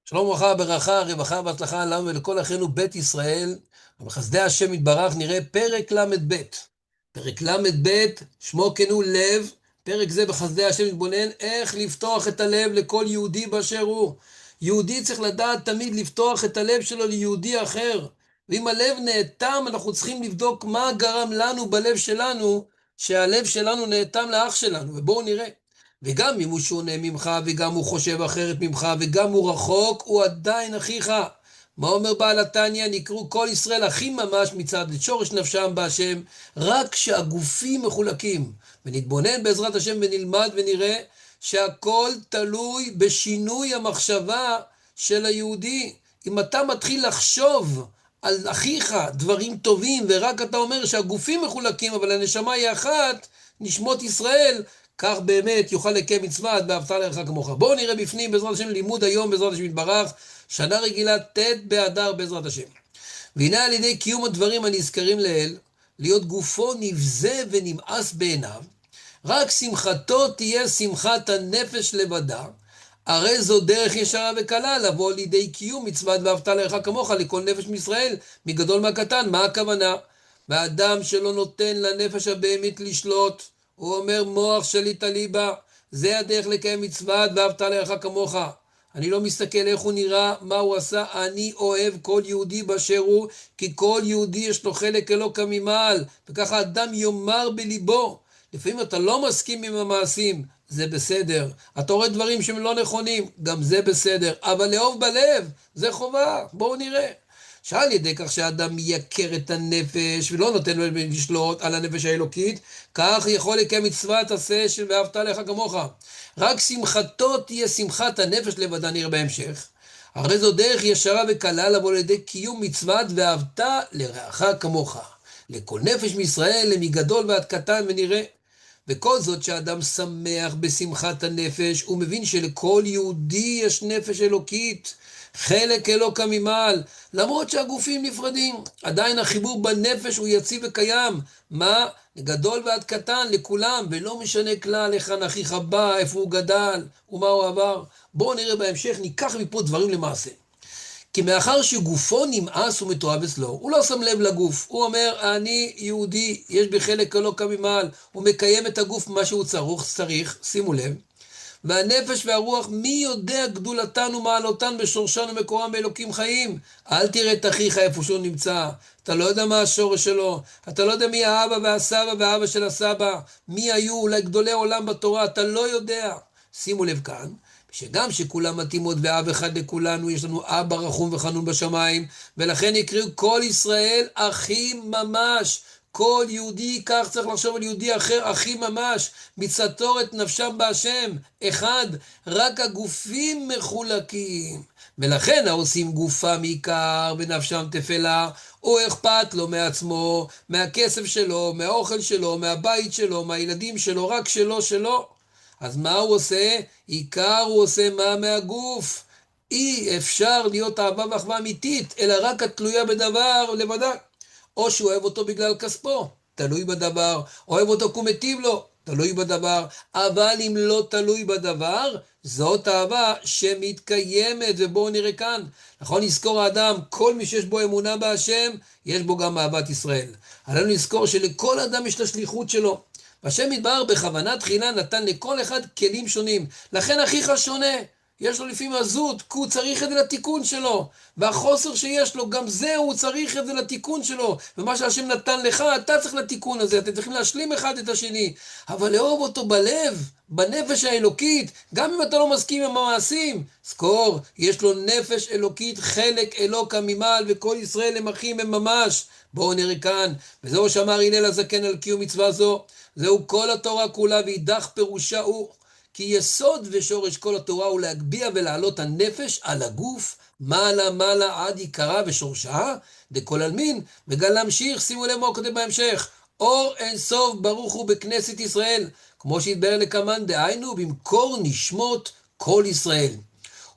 שלום וברכה, ברכה, רווחה והצלחה לנו ולכל אחינו בית ישראל. ובחסדי השם יתברך נראה פרק ל"ב. פרק ל"ב, שמו כנו לב. פרק זה בחסדי השם מתבונן איך לפתוח את הלב לכל יהודי באשר הוא. יהודי צריך לדעת תמיד לפתוח את הלב שלו ליהודי אחר. ואם הלב נאטם, אנחנו צריכים לבדוק מה גרם לנו בלב שלנו, שהלב שלנו נאטם לאח שלנו. ובואו נראה. וגם אם הוא שונה ממך, וגם הוא חושב אחרת ממך, וגם הוא רחוק, הוא עדיין אחיך. מה אומר בעל התניא? נקראו כל ישראל אחים ממש מצד שורש נפשם בהשם, רק שהגופים מחולקים. ונתבונן בעזרת השם ונלמד ונראה שהכל תלוי בשינוי המחשבה של היהודי. אם אתה מתחיל לחשוב על אחיך דברים טובים, ורק אתה אומר שהגופים מחולקים, אבל הנשמה היא אחת, נשמות ישראל, כך באמת יוכל לקיים מצוות ואהבת לרעך כמוך. בואו נראה בפנים בעזרת השם לימוד היום בעזרת השם יתברך, שנה רגילה ט' באדר בעזרת השם. והנה על ידי קיום הדברים הנזכרים לעיל, להיות גופו נבזה ונמאס בעיניו, רק שמחתו תהיה שמחת הנפש לבדה, הרי זו דרך ישרה וקלה לבוא לידי קיום מצוות ואהבת לרעך כמוך לכל נפש מישראל, מגדול מהקטן. מה הכוונה? והאדם שלא נותן לנפש הבהמית לשלוט, הוא אומר מוח שליט הליבה, זה הדרך לקיים מצוות ואהבת לרעך כמוך. אני לא מסתכל איך הוא נראה, מה הוא עשה, אני אוהב כל יהודי באשר הוא, כי כל יהודי יש לו חלק אלוקא ממעל, וככה אדם יאמר בליבו. לפעמים אתה לא מסכים עם המעשים, זה בסדר. אתה רואה דברים שהם לא נכונים, גם זה בסדר. אבל לאהוב בלב, זה חובה. בואו נראה. שעל ידי כך שהאדם מייקר את הנפש ולא נותן לו לשלוט על הנפש האלוקית, כך יכול לקיים מצוות עשה של ואהבת לרעך כמוך. רק שמחתו תהיה שמחת הנפש לבדה, נראה בהמשך. הרי זו דרך ישרה וקלה לבוא לידי קיום מצוות ואהבת לרעך כמוך. לכל נפש מישראל, מגדול ועד קטן, ונראה. וכל זאת שהאדם שמח בשמחת הנפש, הוא מבין שלכל יהודי יש נפש אלוקית, חלק אלוקא ממעל, למרות שהגופים נפרדים, עדיין החיבור בנפש הוא יציב וקיים. מה? גדול ועד קטן, לכולם, ולא משנה כלל היכן אחיך בא, איפה הוא גדל, ומה הוא עבר. בואו נראה בהמשך, ניקח מפה דברים למעשה. כי מאחר שגופו נמאס ומתועב אצלו, הוא לא שם לב לגוף. הוא אומר, אני יהודי, יש בי חלק אלוקא ממעל, הוא מקיים את הגוף מה שהוא צריך, שימו לב. והנפש והרוח, מי יודע גדולתן ומעלותן בשורשן ומקורם באלוקים חיים? אל תראה את אחיך איפה שהוא נמצא, אתה לא יודע מה השורש שלו, אתה לא יודע מי האבא והסבא והאבא של הסבא, מי היו אולי גדולי עולם בתורה, אתה לא יודע. שימו לב כאן, שגם שכולם מתאימות ואב אחד לכולנו, יש לנו אבא רחום וחנון בשמיים, ולכן יקראו כל ישראל אחים ממש. כל יהודי כך צריך לחשוב על יהודי אחר, אחי ממש, מצטור את נפשם בהשם, אחד, רק הגופים מחולקים. ולכן העושים גופה מעיקר ונפשם תפלה, או אכפת לו מעצמו, מהכסף שלו, מהאוכל שלו, מהבית שלו, מהילדים שלו, רק שלו. אז מה הוא עושה? עיקר הוא עושה מה מהגוף. אי אפשר להיות אהבה ואחווה אמיתית, אלא רק התלויה בדבר לבדה. או שהוא אוהב אותו בגלל כספו, תלוי בדבר, אוהב אותו כי הוא מטיב לו, תלוי בדבר, אבל אם לא תלוי בדבר, זאת אהבה שמתקיימת, ובואו נראה כאן. נכון לזכור האדם, כל מי שיש בו אמונה בהשם, יש בו גם אהבת ישראל. עלינו לזכור שלכל אדם יש את השליחות שלו. והשם יתברך בכוונה תחילה נתן לכל אחד כלים שונים, לכן אחיך שונה. יש לו לפעמים עזות, כי הוא צריך את זה לתיקון שלו. והחוסר שיש לו, גם זה הוא צריך את זה לתיקון שלו. ומה שהשם נתן לך, אתה צריך לתיקון הזה. אתם צריכים להשלים אחד את השני. אבל לאהוב אותו בלב, בנפש האלוקית, גם אם אתה לא מסכים עם המעשים. זכור, יש לו נפש אלוקית, חלק אלוקא ממעל, וכל ישראל הם אחים הם ממש. בואו נראה כאן. וזהו שאמר הלל הזקן על קיום מצווה זו. זהו כל התורה כולה, ואידך פירושה הוא. כי יסוד ושורש כל התורה הוא להגביה ולעלות הנפש על הגוף, מעלה עד עיקרה ושורשה, דכל אלמין, וגם להמשיך, שימו לב מה הוא כותב בהמשך, אור אין סוף ברוך הוא בכנסת ישראל, כמו שהתברר לקמן, דהיינו במקור נשמות כל ישראל.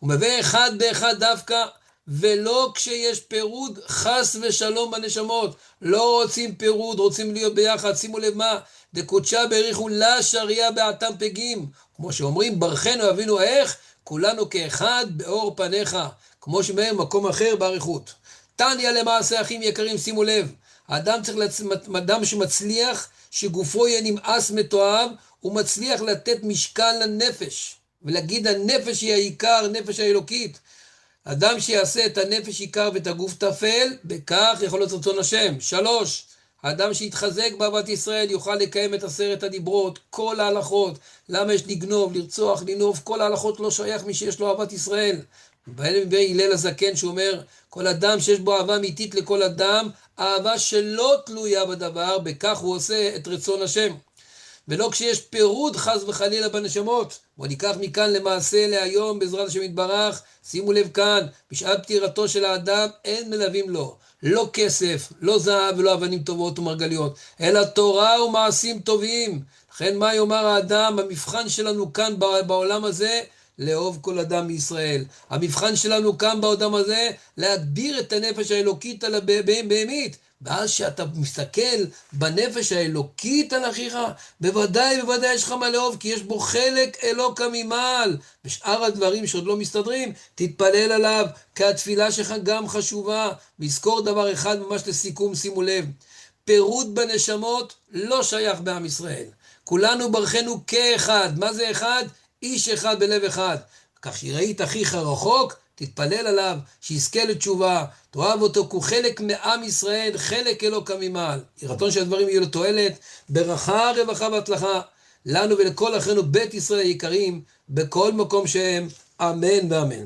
הוא מביא אחד באחד דווקא, ולא כשיש פירוד חס ושלום בנשמות, לא רוצים פירוד, רוצים להיות ביחד. שימו לב מה, דקודשה בריחו לה שריה בעתם פגים, כמו שאומרים ברכנו אבינו איך, כולנו כאחד באור פניך, כמו שמאיר מקום אחר באריכות. תניא למעשה אחים יקרים, שימו לב, אדם שמצליח, שגופו יהיה נמאס מתועב, הוא מצליח לתת משקל לנפש, ולהגיד הנפש היא העיקר, נפש האלוקית. אדם שיעשה את הנפש עיקר ואת הגוף תפל, בכך יכול להיות רצון השם. 3. האדם שיתחזק באהבת ישראל יוכל לקיים את 10 הדיברות, כל ההלכות. למה יש לגנוב, לרצוח, לנוב, כל ההלכות לא שייך מי שיש לו אהבת ישראל. בהלל הזקן שאומר, כל אדם שיש בו אהבה אמיתית לכל אדם, אהבה שלא תלויה בדבר, בכך הוא עושה את רצון השם. ולא כשיש פירוד חס וחלילה בנשמות. בוא ניקח מכאן למעשה להיום בעזרת השם יתברך. שימו לב כאן, בשעת פטירתו של האדם אין מלווים לו, לא כסף, לא זהב ולא אבנים טובות ומרגליות, אלא תורה ומעשים טובים. לכן מה יאמר האדם? המבחן שלנו כאן בעולם הזה, לאהוב כל אדם מישראל. המבחן שלנו כאן בעולם הזה, להגביר את הנפש האלוקית על הבהמית. ואז שאתה מסתכל בנפש האלוקית על אחיך, בוודאי יש לך מה לאהוב, כי יש בו חלק אלוקא ממעל. בשאר הדברים שעוד לא מסתדרים, תתפלל עליו, כי התפילה שלך גם חשובה. ויזכור דבר אחד ממש לסיכום, שימו לב, פירוד בנשמות לא שייך בעם ישראל. כולנו ברכנו כאחד. מה זה אחד? איש אחד בלב אחד. כך שראית אחיך רחוק, תתפלל עליו, שיזכה לתשובה, תאהב אותו, כי הוא חלק מעם ישראל, חלק אלוקא ממעל. יהי רצון שהדברים יהיו לתועלת, ברכה, רווחה והצלחה, לנו ולכל אחינו בית ישראל היקרים, בכל מקום שהם, אמן ואמן.